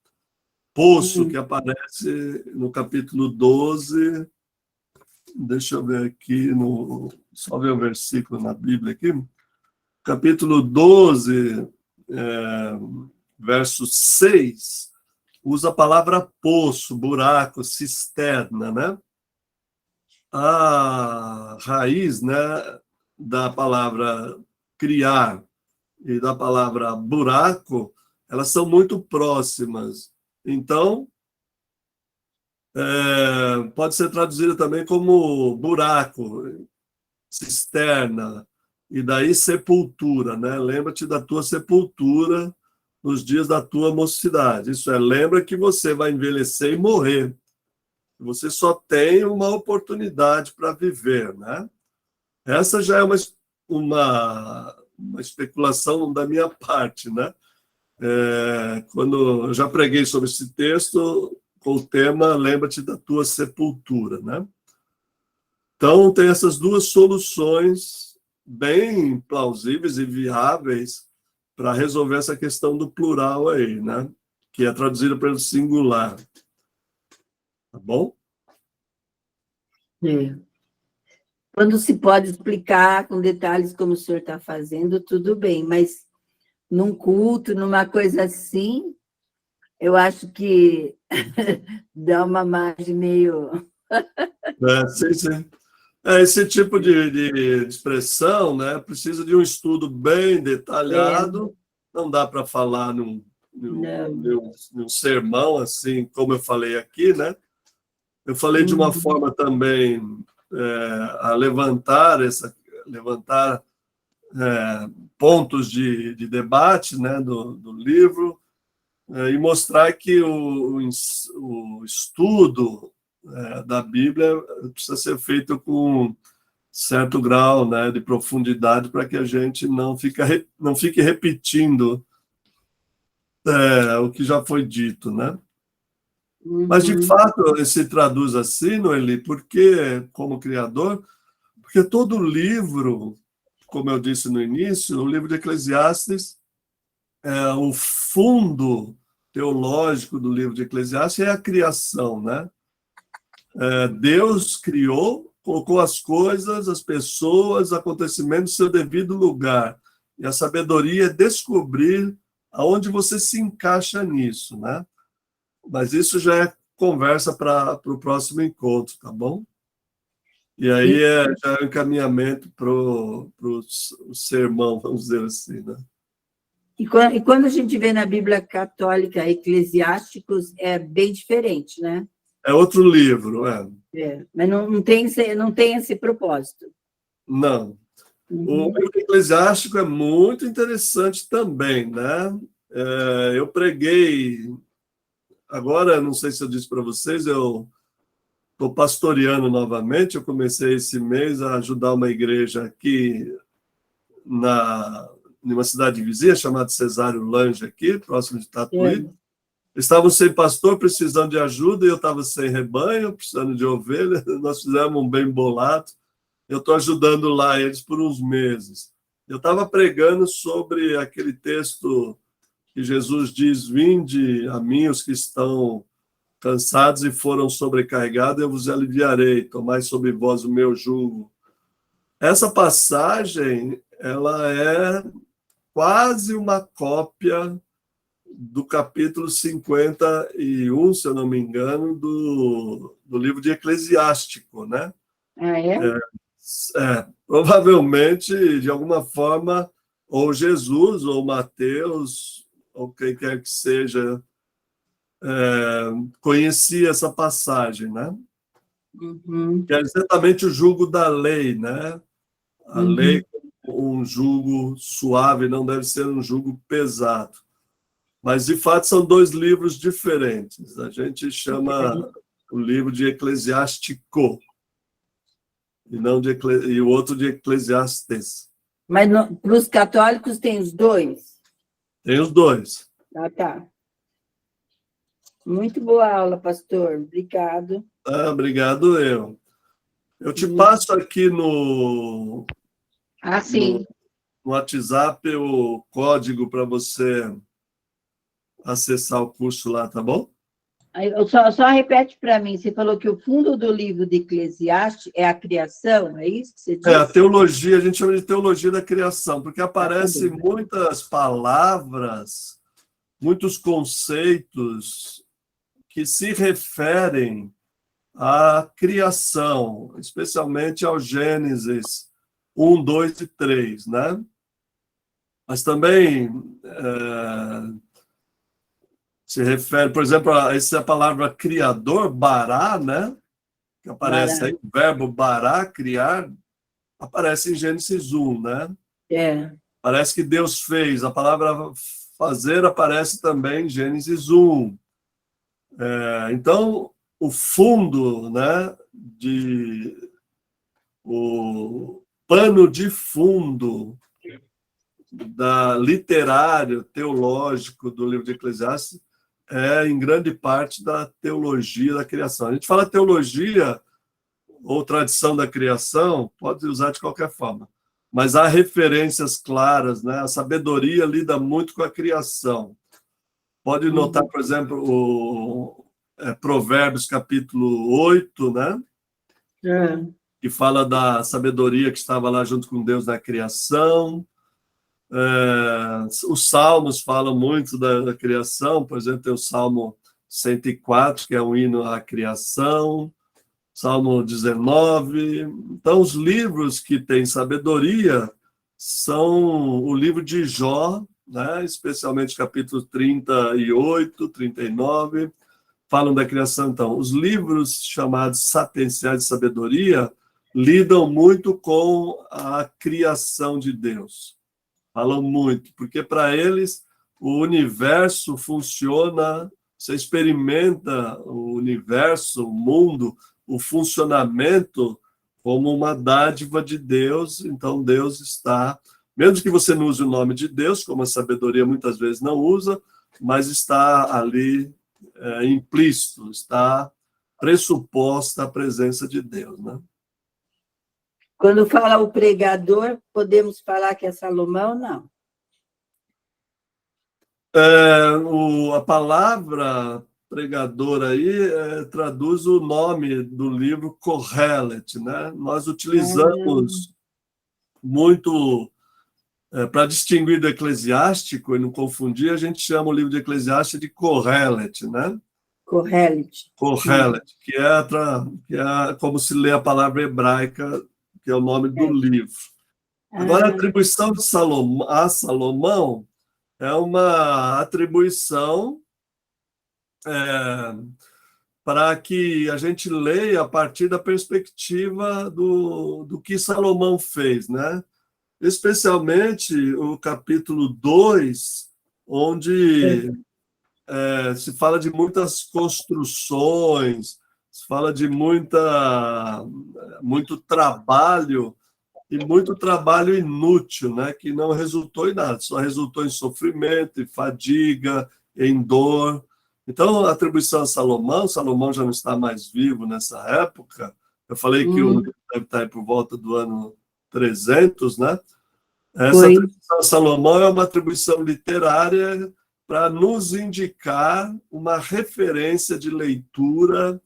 poço, que aparece no capítulo 12. Deixa eu ver aqui, só ver o versículo na Bíblia aqui. Capítulo 12, verso 6, usa a palavra poço, buraco, cisterna, né? A raiz, né, da palavra criar e da palavra buraco, elas são muito próximas. Então, pode ser traduzida também como buraco, cisterna, e daí sepultura, né? Lembra-te da tua sepultura nos dias da tua mocidade. Isso é, lembra que você vai envelhecer e morrer. Você só tem uma oportunidade para viver, né? Essa já é uma especulação da minha parte, né? Quando eu já preguei sobre esse texto com o tema Lembra-te da tua sepultura, né? Então, tem essas 2 soluções bem plausíveis e viáveis para resolver essa questão do plural aí, né? Que é traduzida pelo singular. Tá bom? Quando se pode explicar com detalhes como o senhor está fazendo, tudo bem, mas num culto, numa coisa assim, eu acho que dá uma margem meio... Sim, sim. Esse tipo de expressão, né, precisa de um estudo bem detalhado, não dá para falar num sermão, assim, como eu falei aqui, né? Eu falei de uma forma também a levantar pontos de debate, né, do livro, e mostrar que o estudo da Bíblia precisa ser feito com certo grau, né, de profundidade para que a gente não fique repetindo o que já foi dito, né? Mas, de fato, se traduz assim, Noeli, porque, como criador, porque todo livro, como eu disse no início, o livro de Eclesiastes, o fundo teológico do livro de Eclesiastes é a criação, né? Deus criou, colocou as coisas, as pessoas, acontecimentos no seu devido lugar. E a sabedoria é descobrir aonde você se encaixa nisso, né? Mas isso já é conversa para o próximo encontro, tá bom? E aí já é um encaminhamento para o sermão, vamos dizer assim, né? E quando a gente vê na Bíblia Católica Eclesiásticos, é bem diferente, né? É outro livro, Mas não tem esse propósito. Não. O livro eclesiástico é muito interessante também, né? Eu preguei, agora, não sei se eu disse para vocês, eu estou pastoreando novamente, eu comecei esse mês a ajudar uma igreja aqui numa cidade vizinha, chamada Cesário Lange, aqui, próximo de Tatuí. Estavam sem pastor, precisando de ajuda, e eu estava sem rebanho, precisando de ovelha. Nós fizemos um bem bolado. Eu estou ajudando lá eles por uns meses. Eu estava pregando sobre aquele texto que Jesus diz: vinde a mim os que estão cansados e foram sobrecarregados, eu vos aliviarei, tomai sobre vós o meu jugo. Essa passagem, ela é quase uma cópia do capítulo 51, se eu não me engano, do livro de Eclesiástico, né? Provavelmente, de alguma forma, ou Jesus, ou Mateus, ou quem quer que seja, conhecia essa passagem, né? Que é exatamente o jugo da lei, né? A lei, um jugo suave, não deve ser um jugo pesado. Mas, de fato, são dois livros diferentes. A gente chama o livro de Eclesiástico, e o outro de Eclesiastes. Mas para os católicos tem os dois? Tem os dois. Tá. Muito boa aula, pastor. Obrigado. Obrigado, eu. Eu te passo aqui no WhatsApp o código para você acessar o curso lá, tá bom? Só repete para mim, você falou que o fundo do livro de Eclesiastes é a criação, é isso que você disse? A teologia, a gente chama de teologia da criação, porque aparecem muitas palavras, muitos conceitos que se referem à criação, especialmente ao Gênesis 1, 2 e 3, né? Mas também se refere, por exemplo, a essa palavra criador, bará, né? Que aparece aí, o verbo bará, criar, aparece em Gênesis 1, né? Parece que Deus fez. A palavra fazer aparece também em Gênesis 1. Então, o fundo, né, o pano de fundo literário, teológico do livro de Eclesiastes em grande parte, da teologia da criação. A gente fala teologia ou tradição da criação, pode usar de qualquer forma, mas há referências claras, né? A sabedoria lida muito com a criação. Pode notar, por exemplo, o Provérbios capítulo 8, né? Que fala da sabedoria que estava lá junto com Deus na criação. Os salmos falam muito da criação, por exemplo, tem o Salmo 104, que é um hino à criação, Salmo 19. Então, os livros que têm sabedoria são o livro de Jó, né? Especialmente capítulos 38, 39, falam da criação. Então, os livros chamados sapienciais de sabedoria lidam muito com a criação de Deus. Falam muito, porque para eles o universo funciona, você experimenta o universo, o mundo, o funcionamento como uma dádiva de Deus. Então Deus está, mesmo que você não use o nome de Deus, como a sabedoria muitas vezes não usa, mas está ali implícito, está pressuposta a presença de Deus, né? Quando fala o pregador, podemos falar que é Salomão, não? A palavra pregador aí traduz o nome do livro Kohelet, né? Nós utilizamos muito para distinguir do eclesiástico e não confundir, a gente chama o livro de Eclesiastes de Kohelet, né? Kohelet. Kohelet, que é como se lê a palavra hebraica, que é o nome do livro. Agora, a atribuição de Salomão a Salomão é uma atribuição para que a gente leia a partir da perspectiva do que Salomão fez, né? Especialmente o capítulo 2, onde se fala de muitas construções, se fala de muito trabalho, e muito trabalho inútil, né? Que não resultou em nada, só resultou em sofrimento, em fadiga, em dor. Então, a atribuição a Salomão já não está mais vivo nessa época. Eu falei que o livro deve estar aí por volta do ano 300, né? Essa atribuição a Salomão é uma atribuição literária para nos indicar uma referência de leitura,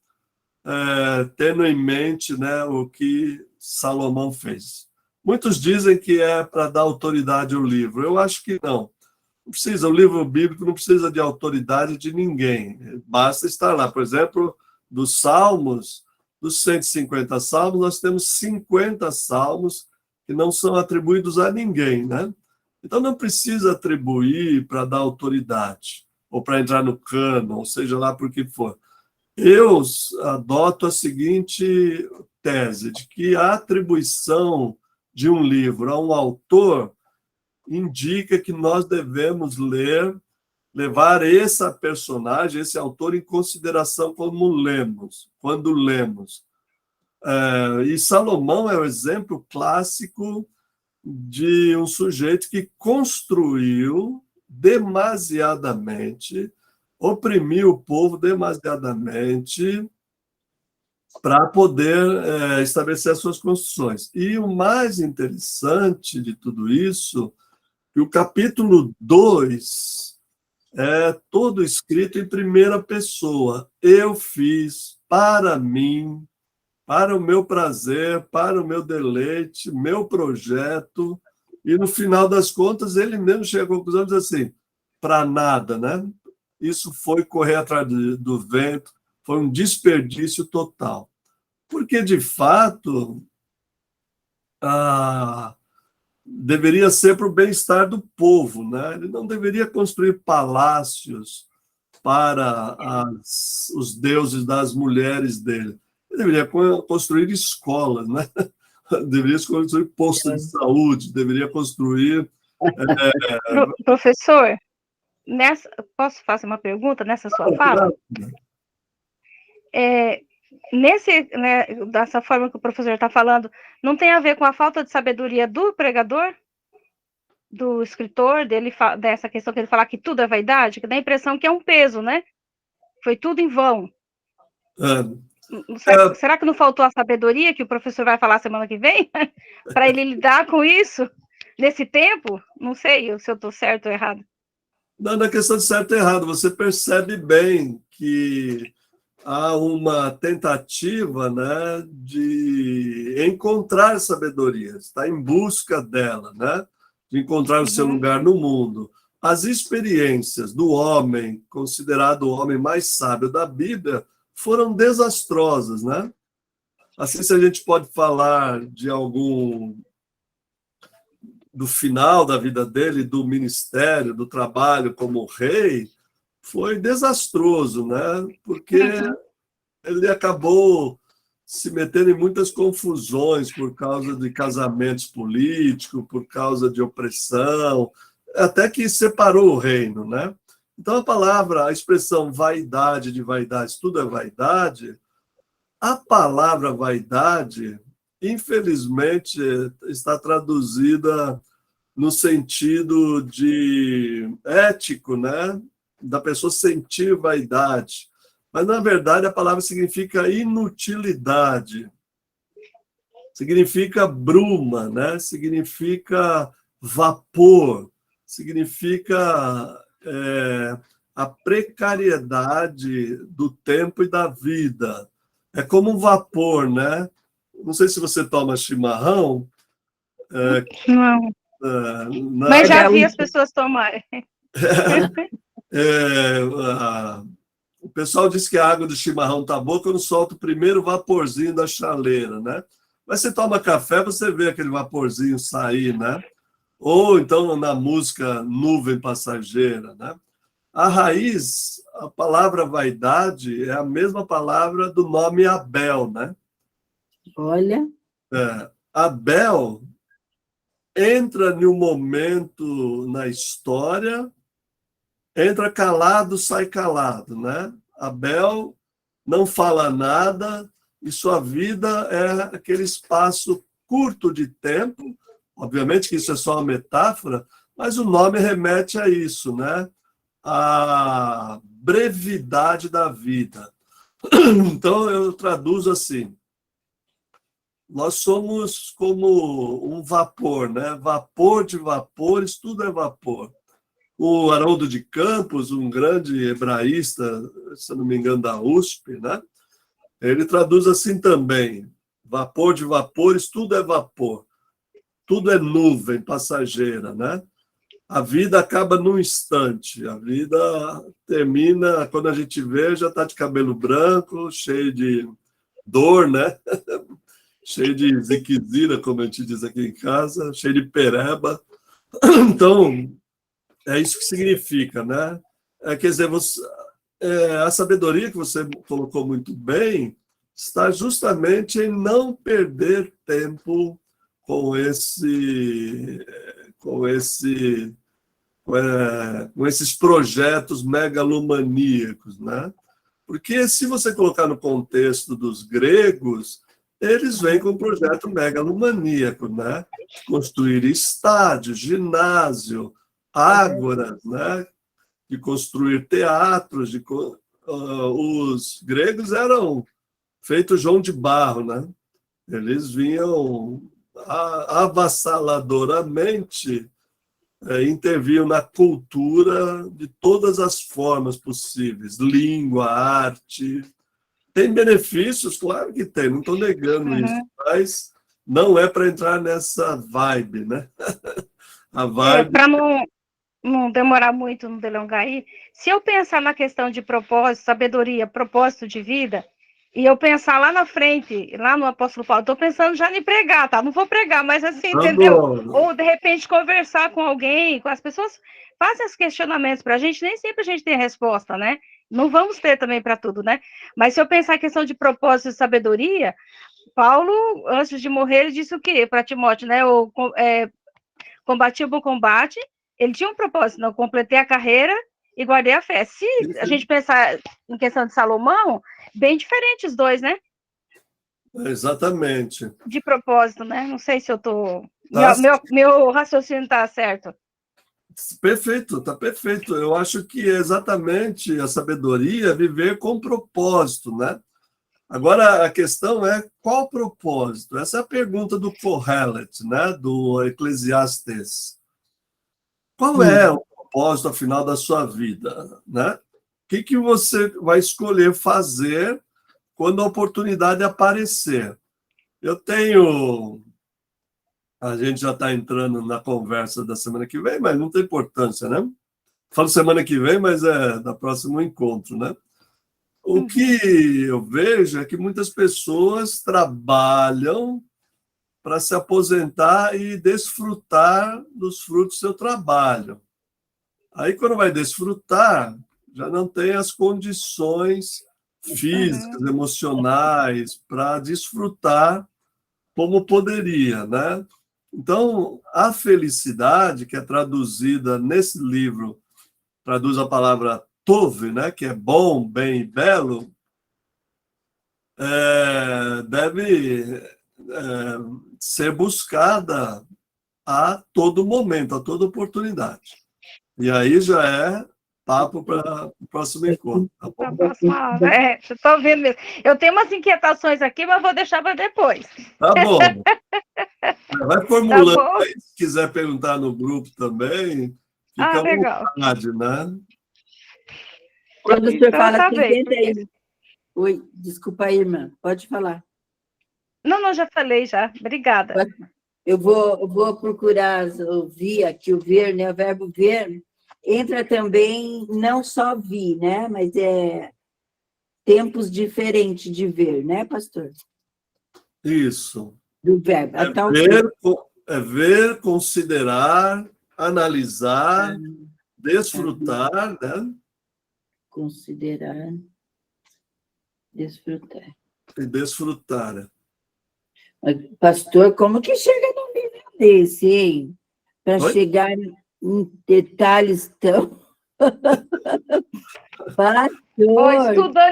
tendo em mente, né, o que Salomão fez. Muitos dizem que é para dar autoridade ao livro. Eu acho que não. Não precisa, o livro bíblico não precisa de autoridade de ninguém. Basta estar lá. Por exemplo, dos Salmos, dos 150 Salmos, nós temos 50 Salmos que não são atribuídos a ninguém, né? Então, não precisa atribuir para dar autoridade, ou para entrar no cânon, ou seja lá por que for. Eu adoto a seguinte tese, de que a atribuição de um livro a um autor indica que nós devemos levar esse personagem, esse autor, em consideração quando lemos. E Salomão é o exemplo clássico de um sujeito que construiu demasiadamente, oprimiu o povo demasiadamente para poder estabelecer as suas construções. E o mais interessante de tudo isso, que o capítulo 2 é todo escrito em primeira pessoa. Eu fiz para mim, para o meu prazer, para o meu deleite, meu projeto, e no final das contas ele mesmo chega à conclusão de dizer assim, para nada, né? Isso foi correr atrás do vento, foi um desperdício total. Porque, de fato, deveria ser para o bem-estar do povo, né? Ele não deveria construir palácios para os deuses das mulheres dele. Ele deveria construir escolas, né? Deveria construir postos de saúde, deveria construir... Professor, posso fazer uma pergunta nessa sua fala? Dessa forma que o professor está falando, não tem a ver com a falta de sabedoria do pregador, do escritor, dessa questão que ele fala que tudo é vaidade, que dá a impressão que é um peso, né? Foi tudo em vão. Será que não faltou a sabedoria que o professor vai falar semana que vem? Para ele lidar com isso nesse tempo? Não sei se eu estou certo ou errado. Não, na questão de certo e errado, você percebe bem que há uma tentativa, né, de encontrar sabedoria, está em busca dela, né, de encontrar o seu lugar no mundo. As experiências do homem, considerado o homem mais sábio da Bíblia, foram desastrosas, né? Assim, se a gente pode falar de do final da vida dele, do ministério, do trabalho como rei, foi desastroso, né? Porque ele acabou se metendo em muitas confusões por causa de casamentos políticos, por causa de opressão, até que separou o reino, né? Então, a expressão vaidade de vaidades, tudo é vaidade, a palavra vaidade, infelizmente, está traduzida no sentido de ético, né? da pessoa sentir vaidade. Mas, na verdade, a palavra significa inutilidade. Significa bruma, né? Significa vapor, significa a precariedade do tempo e da vida. É como um vapor, né? Não sei se você toma chimarrão. Não. Mas já vi as pessoas tomarem. O pessoal diz que a água do chimarrão está boa quando solta o primeiro vaporzinho da chaleira, né? Mas você toma café, você vê aquele vaporzinho sair, né? Ou então na música Nuvem Passageira, né? A raiz, a palavra vaidade, é a mesma palavra do nome Abel, né? Olha. Abel entra em um momento na história, entra calado, sai calado, né? Abel não fala nada e sua vida é aquele espaço curto de tempo. Obviamente que isso é só uma metáfora, mas o nome remete a isso, né? A brevidade da vida. Então, eu traduzo assim: nós somos como um vapor, né? Vapor de vapores, tudo é vapor. O Haroldo de Campos, um grande hebraísta, se não me engano, da USP, né? Ele traduz assim também: vapor de vapores, tudo é vapor. Tudo é nuvem passageira, né? A vida acaba num instante. A vida termina, quando a gente vê, já está de cabelo branco, cheio de dor, né? Cheio de ziquezira, como a gente diz aqui em casa, cheio de pereba. Então, é isso que significa, né? Quer dizer, a sabedoria que você colocou muito bem está justamente em não perder tempo com esses projetos megalomaníacos, né? Porque se você colocar no contexto dos gregos, eles vêm com um projeto megalomaníaco, né? Construir estádios, ginásio, ágoras, né? De construir teatros. Os gregos eram feitos João de Barro, né? Eles vinham avassaladoramente, interviam na cultura de todas as formas possíveis, língua, arte. Tem benefícios? Claro que tem, não estou negando isso, mas não é para entrar nessa vibe, né? A vibe... Para não demorar muito, não delongar aí, se eu pensar na questão de propósito, sabedoria, propósito de vida, e eu pensar lá na frente, lá no apóstolo Paulo, estou pensando já em pregar, tá? Não vou pregar, mas assim, entendeu? Ou, de repente, conversar com alguém, com as pessoas, fazem esses questionamentos para a gente, nem sempre a gente tem resposta, né? Não vamos ter também para tudo, né? Mas se eu pensar a questão de propósito e sabedoria, Paulo, antes de morrer, ele disse o quê para Timóteo, né? Combati o bom combate, ele tinha um propósito, não completei a carreira e guardei a fé. Se a gente pensar em questão de Salomão, bem diferente os dois, né? Exatamente. De propósito, né? Não sei se eu tô... Meu raciocínio está certo. Perfeito, está perfeito. Eu acho que exatamente a sabedoria é viver com propósito, né? Agora, a questão é qual propósito? Essa é a pergunta do Kohelet, né? Do Eclesiastes. Qual é o propósito, afinal, da sua vida, né? O que você vai escolher fazer quando a oportunidade aparecer? A gente já está entrando na conversa da semana que vem, mas não tem importância, né? Falo semana que vem, mas é da próximo encontro, né? O que eu vejo é que muitas pessoas trabalham para se aposentar e desfrutar dos frutos do seu trabalho. Aí, quando vai desfrutar, já não tem as condições físicas, emocionais, para desfrutar como poderia, né? Então, a felicidade, que é traduzida nesse livro, traduz a palavra tov, né? Que é bom, bem e belo, deve ser buscada a todo momento, a toda oportunidade. E aí já é papo para o próximo encontro, tá bom? Na próxima aula. Eu estou ouvindo mesmo. Eu tenho umas inquietações aqui, mas vou deixar para depois. Tá bom. Vai Tá formulando bom? aí, se quiser perguntar no grupo também, fica à Legal. vontade, né? Quando o senhor Então, fala tá bem. 50 aí... Oi, desculpa aí, irmã, pode falar. Não, já falei já. Obrigada. Eu vou procurar ouvir aqui, o ver, né? O verbo ver entra também, não só vir, né? Mas é tempos diferentes de ver, né, pastor? Isso. Do verbo. É ver, considerar, analisar, desfrutar, né? Considerar, desfrutar. E desfrutar. Pastor, como que chega num nível desse, hein? Para chegar em detalhes tão... Pastor!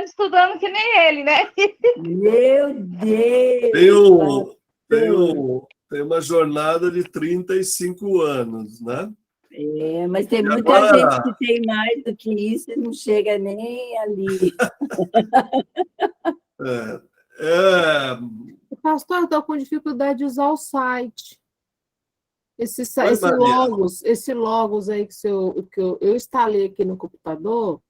Estudando que nem ele, né? Meu Deus! Tem uma jornada de 35 anos, né? Mas tem muita gente que tem mais do que isso e não chega nem ali. Pastor, eu estou com dificuldade de usar o site. Esse logos aí que eu instalei aqui no computador,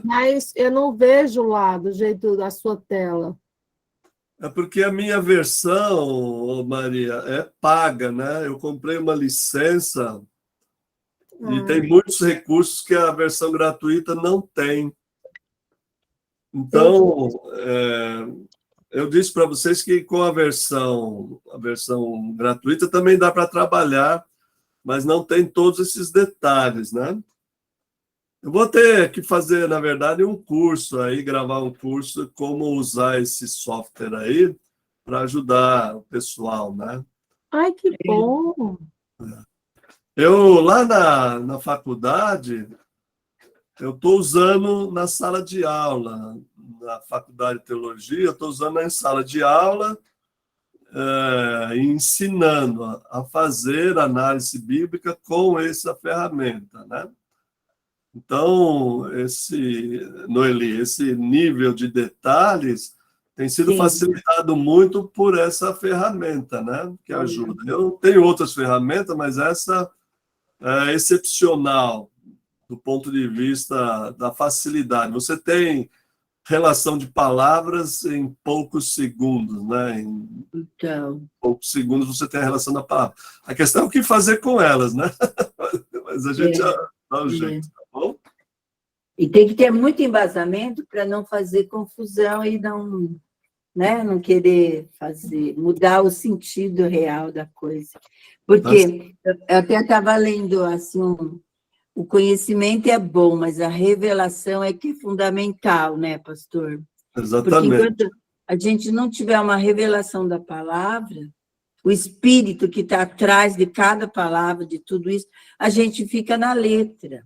mas eu não vejo lá do jeito da sua tela. É porque a minha versão, Maria, é paga, né? Eu comprei uma licença e tem muitos recursos que a versão gratuita não tem. Então, eu disse para vocês que com a versão gratuita também dá para trabalhar, mas não tem todos esses detalhes, né? Eu vou ter que fazer, na verdade, um curso aí, gravar um curso como usar esse software aí para ajudar o pessoal, né? Ai, que bom! Eu, lá na faculdade, eu estou usando na sala de aula, na faculdade de teologia, eu estou usando em sala de aula, ensinando a fazer análise bíblica com essa ferramenta, né? Então, Noeli, esse nível de detalhes tem sido facilitado muito por essa ferramenta, né? Que ajuda. Eu tenho outras ferramentas, mas essa é excepcional do ponto de vista da facilidade. Você tem relação de palavras em poucos segundos, né? Em poucos segundos você tem a relação da palavra. A questão é o que fazer com elas, né? Mas a gente dá um jeito, tá bom? E tem que ter muito embasamento para não fazer confusão e não querer mudar o sentido real da coisa. Porque eu até estava lendo assim, o conhecimento é bom, mas a revelação é que é fundamental, né, pastor? Exatamente. Porque enquanto a gente não tiver uma revelação da palavra, o espírito que está atrás de cada palavra, de tudo isso, a gente fica na letra.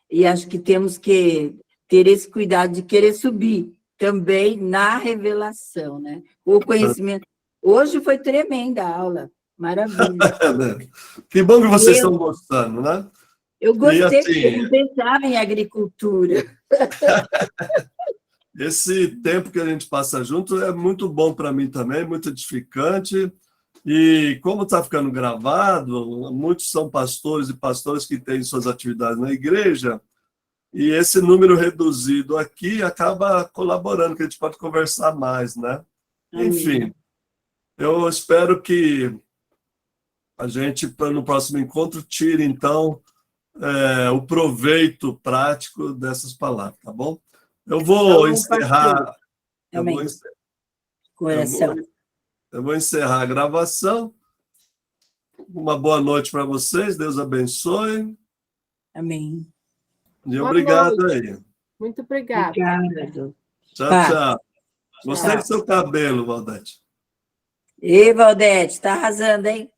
E acho que temos que ter esse cuidado de querer subir também na revelação, né? O conhecimento. Hoje foi tremenda a aula, maravilha. Que bom que vocês estão gostando, né? Eu gostei, porque eu não pensava em agricultura. Esse tempo que a gente passa junto é muito bom para mim também, muito edificante. E como está ficando gravado, muitos são pastores e pastoras que têm suas atividades na igreja, e esse número reduzido aqui acaba colaborando, que a gente pode conversar mais, né? Enfim, eu espero que a gente, no próximo encontro, tire, então, o proveito prático dessas palavras, tá bom? Eu vou encerrar. Eu vou encerrar a gravação. Uma boa noite para vocês. Deus abençoe. Amém. E obrigado aí. Muito obrigada. Obrigado. Tchau. Gostei do seu cabelo, Valdete. Valdete, está arrasando, hein?